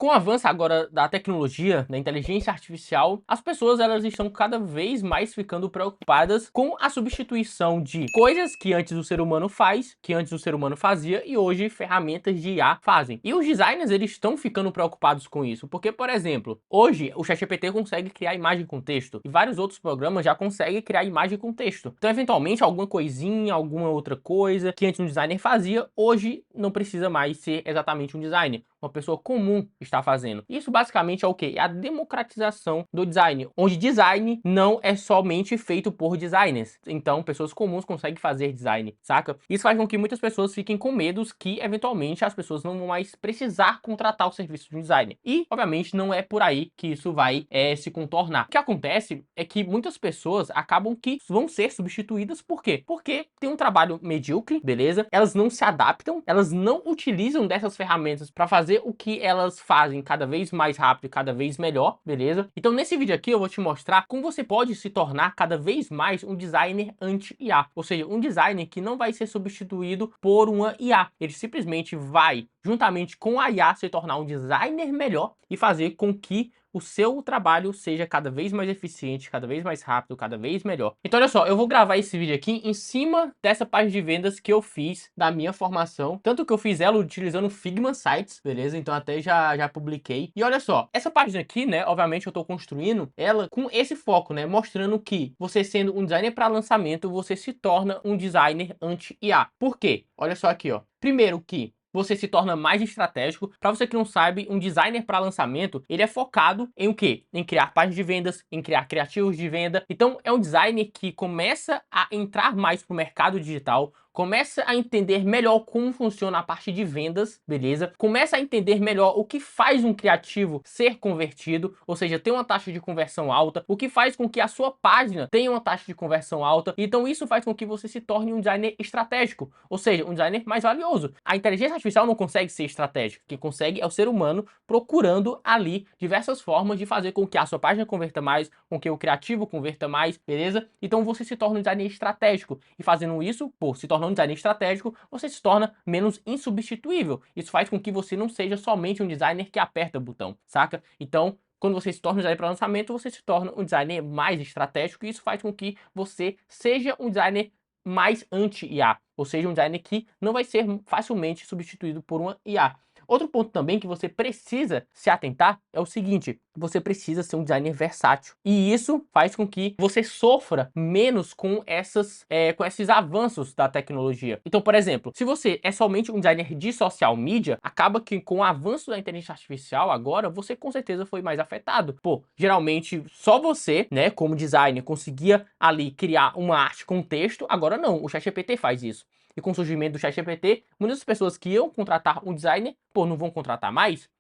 Com o avanço agora da tecnologia, da inteligência artificial, as pessoas elas estão cada vez mais ficando preocupadas com a substituição de coisas que antes o ser humano faz, que antes o ser humano fazia e hoje ferramentas de IA fazem. E os designers eles estão ficando preocupados com isso, porque, por exemplo, hoje o ChatGPT consegue criar imagem com texto e vários outros programas já conseguem criar imagem com texto. Então, eventualmente, alguma coisinha, alguma outra coisa que antes um designer fazia, hoje não precisa mais ser exatamente um designer. Uma pessoa comum está fazendo. Isso basicamente é o quê? É a democratização do design, onde design não é somente feito por designers. Então, pessoas comuns conseguem fazer design, saca? Isso faz com que muitas pessoas fiquem com medos que, eventualmente, as pessoas não vão mais precisar contratar o serviço de um designer. E, obviamente, não é por aí que isso vai se contornar. O que acontece é que muitas pessoas acabam que vão ser substituídas. Por quê? Porque tem um trabalho medíocre, beleza? Elas não se adaptam, elas não utilizam dessas ferramentas para fazer o que elas fazem cada vez mais rápido e cada vez melhor, beleza? Então nesse vídeo aqui eu vou te mostrar como você pode se tornar cada vez mais um designer anti-IA, ou seja, um designer que não vai ser substituído por uma IA, ele simplesmente vai, juntamente com a IA, se tornar um designer melhor e fazer com que o seu trabalho seja cada vez mais eficiente, cada vez mais rápido, cada vez melhor. Então olha só, eu vou gravar esse vídeo aqui em cima dessa página de vendas que eu fiz da minha formação, tanto que eu fiz ela utilizando o Figma Sites, beleza? Então até já publiquei. E olha só, essa página aqui, né, obviamente eu tô construindo ela com esse foco, né, mostrando que você sendo um designer para lançamento, você se torna um designer anti-IA. Por quê? Olha só aqui, ó. Primeiro que você se torna mais estratégico. Para você que não sabe, um designer para lançamento, ele é focado em o quê? Em criar páginas de vendas, em criar criativos de venda. Então, é um designer que começa a entrar mais para o mercado digital, começa a entender melhor como funciona a parte de vendas, beleza? Começa a entender melhor o que faz um criativo ser convertido, ou seja, ter uma taxa de conversão alta, o que faz com que a sua página tenha uma taxa de conversão alta. Então isso faz com que você se torne um designer estratégico, ou seja, um designer mais valioso. A inteligência artificial não consegue ser estratégica, quem consegue é o ser humano procurando ali diversas formas de fazer com que a sua página converta mais, com que o criativo converta mais, beleza? Então você se torna um designer estratégico e fazendo isso, pô, se tornando um designer estratégico, você se torna menos insubstituível. Isso faz com que você não seja somente um designer que aperta o botão, saca? Então, quando você se torna um designer para lançamento, você se torna um designer mais estratégico e isso faz com que você seja um designer mais anti-IA, ou seja, um designer que não vai ser facilmente substituído por uma IA. Outro ponto também que você precisa se atentar é o seguinte: você precisa ser um designer versátil. E isso faz com que você sofra menos com esses avanços da tecnologia. Então, por exemplo, se você é somente um designer de social media, acaba que com o avanço da inteligência artificial agora, você com certeza foi mais afetado. Pô, geralmente só você, né, como designer, conseguia ali criar uma arte com texto, agora não, o ChatGPT faz isso. E com o surgimento do ChatGPT, muitas pessoas que iam contratar um designer, pô, não vão contratar mais.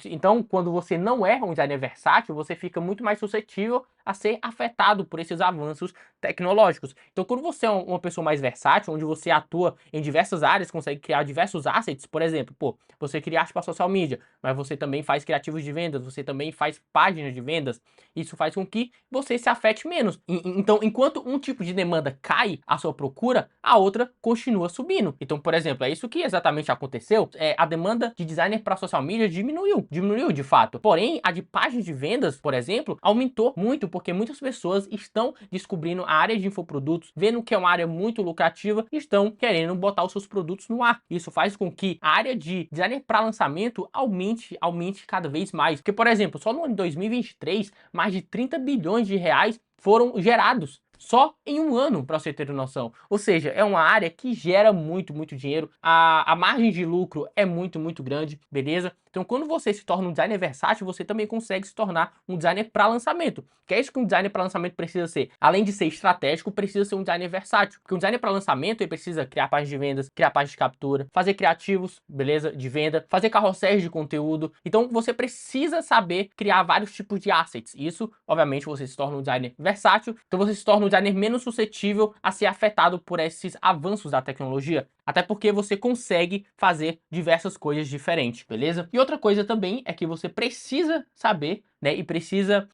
Então, quando você não é um designer versátil, você fica muito mais suscetível a ser afetado por esses avanços tecnológicos. Então, quando você é uma pessoa mais versátil, onde você atua em diversas áreas, consegue criar diversos assets, por exemplo, pô, você cria arte para social media, mas você também faz criativos de vendas, você também faz páginas de vendas, isso faz com que você se afete menos. Então, enquanto um tipo de demanda cai a sua procura, a outra continua subindo. Então, por exemplo, é isso que exatamente aconteceu. A demanda de designer para social media diminuiu de fato. Porém, a de páginas de vendas, por exemplo, aumentou muito, porque muitas pessoas estão descobrindo a área de infoprodutos, vendo que é uma área muito lucrativa e estão querendo botar os seus produtos no ar. Isso faz com que a área de designer para lançamento aumente cada vez mais. Porque, por exemplo, só no ano de 2023, mais de 30 bilhões de reais foram gerados só em um ano, para você ter noção. Ou seja, é uma área que gera muito dinheiro. A margem de lucro é muito grande, beleza? Então, quando você se torna um designer versátil, você também consegue se tornar um designer para lançamento. Que é isso que um designer para lançamento precisa ser. Além de ser estratégico, precisa ser um designer versátil. Porque um designer para lançamento, ele precisa criar páginas de vendas, criar páginas de captura, fazer criativos, beleza? De venda, fazer carrosséis de conteúdo. Então, você precisa saber criar vários tipos de assets. Isso, obviamente, você se torna um designer versátil. Então, você se torna um designer menos suscetível a ser afetado por esses avanços da tecnologia. Até porque você consegue fazer diversas coisas diferentes, beleza? E outra coisa também é que você precisa saber né, e precisa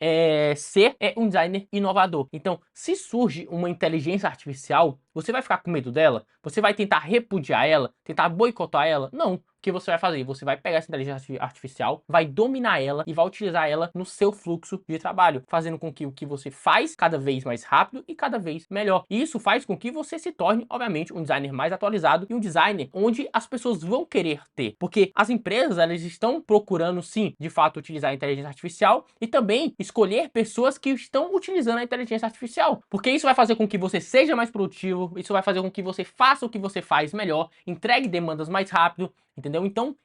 ser um designer inovador. Então, se surge uma inteligência artificial, você vai ficar com medo dela? Você vai tentar repudiar ela? Tentar boicotar ela? Não. O que você vai fazer? Você vai pegar essa inteligência artificial, vai dominar ela e vai utilizar ela no seu fluxo de trabalho, fazendo com que o que você faz cada vez mais rápido e cada vez melhor. E isso faz com que você se torne, obviamente, um designer mais atualizado e um designer onde as pessoas vão querer ter. Porque as empresas, elas estão procurando, sim, de fato, utilizar a inteligência artificial e também escolher pessoas que estão utilizando a inteligência artificial. Porque isso vai fazer com que você seja mais produtivo, isso vai fazer com que você faça o que você faz melhor, entregue demandas mais rápido, entendeu? Então,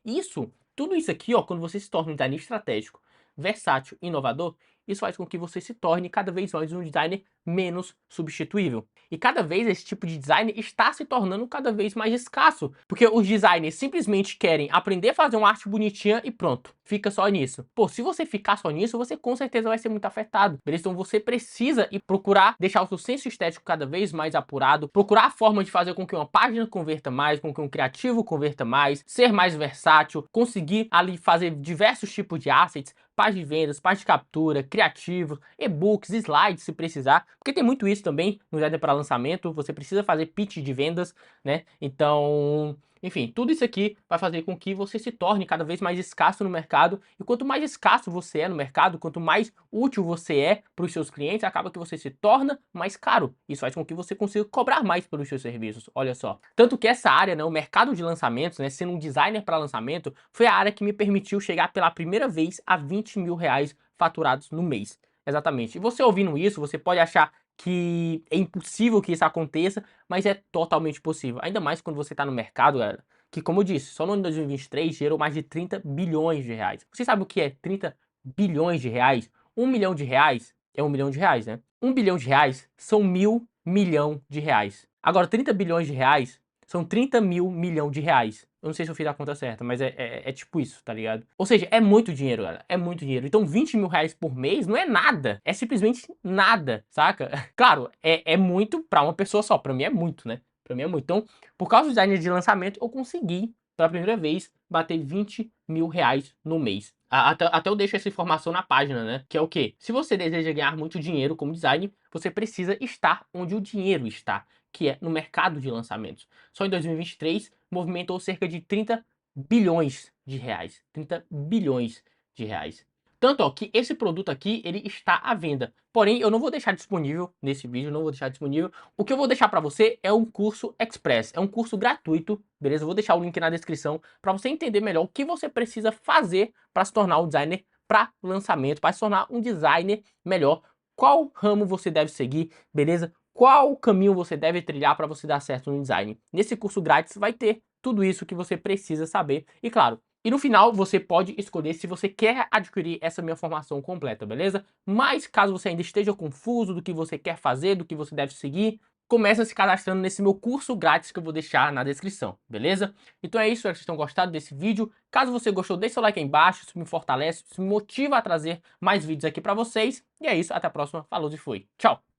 tudo isso aqui, ó, quando você se torna um designer estratégico, versátil, inovador, isso faz com que você se torne cada vez mais um designer menos substituível. E cada vez esse tipo de design está se tornando cada vez mais escasso, porque os designers simplesmente querem aprender a fazer uma arte bonitinha e pronto, fica só nisso. Pô, se você ficar só nisso, você com certeza vai ser muito afetado, beleza? Então você precisa ir procurar deixar o seu senso estético cada vez mais apurado, procurar a forma de fazer com que uma página converta mais, com que um criativo converta mais, ser mais versátil, conseguir ali fazer diversos tipos de assets, página de vendas, página de captura, criativos, e-books, slides se precisar, porque tem muito isso também no design para lançamento, você precisa fazer pitch de vendas, né? Então, enfim, tudo isso aqui vai fazer com que você se torne cada vez mais escasso no mercado, e quanto mais escasso você é no mercado, quanto mais útil você é para os seus clientes, acaba que você se torna mais caro. Isso faz com que você consiga cobrar mais pelos seus serviços, olha só. Tanto que essa área, né, o mercado de lançamentos, né, sendo um designer para lançamento, foi a área que me permitiu chegar pela primeira vez a 20 mil reais faturados no mês. Exatamente. E você ouvindo isso, você pode achar que é impossível que isso aconteça, mas é totalmente possível. Ainda mais quando você está no mercado, galera, que, como eu disse, só no ano de 2023 gerou mais de 30 bilhões de reais. Você sabe o que é 30 bilhões de reais? 1 milhão de reais é 1 milhão de reais, né? 1 bilhão de reais são 1.000 milhão de reais. Agora, 30 bilhões de reais são 30 mil milhão de reais. Eu não sei se eu fiz a conta certa, mas é tipo isso, tá ligado? Ou seja, é muito dinheiro, galera. É muito dinheiro. Então 20 mil reais por mês não é nada. É simplesmente nada, saca? Claro, é muito pra uma pessoa só. Pra mim é muito, né? Pra mim é muito. Então, por causa do design de lançamento, eu consegui, pela primeira vez, bater 20 mil reais no mês. Até eu deixo essa informação na página, né? Que é o quê? Se você deseja ganhar muito dinheiro como design, você precisa estar onde o dinheiro está, que é no mercado de lançamentos. Só em 2023 movimentou cerca de 30 bilhões de reais. 30 bilhões de reais. Tanto, ó, que esse produto aqui, ele está à venda. Porém, eu não vou deixar disponível nesse vídeo, não vou deixar disponível. O que eu vou deixar para você é um curso Express. É um curso gratuito, beleza? Eu vou deixar o link na descrição para você entender melhor o que você precisa fazer para se tornar um designer para lançamento, para se tornar um designer melhor. Qual ramo você deve seguir, beleza? Qual caminho você deve trilhar para você dar certo no design. Nesse curso grátis vai ter tudo isso que você precisa saber. E claro, e no final você pode escolher se você quer adquirir essa minha formação completa, beleza? Mas caso você ainda esteja confuso do que você quer fazer, do que você deve seguir, começa se cadastrando nesse meu curso grátis que eu vou deixar na descrição, beleza? Então é isso, espero que vocês tenham gostado desse vídeo. Caso você gostou, deixe seu like aí embaixo, isso me fortalece, isso me motiva a trazer mais vídeos aqui pra vocês. E é isso, até a próxima, falou e fui. Tchau!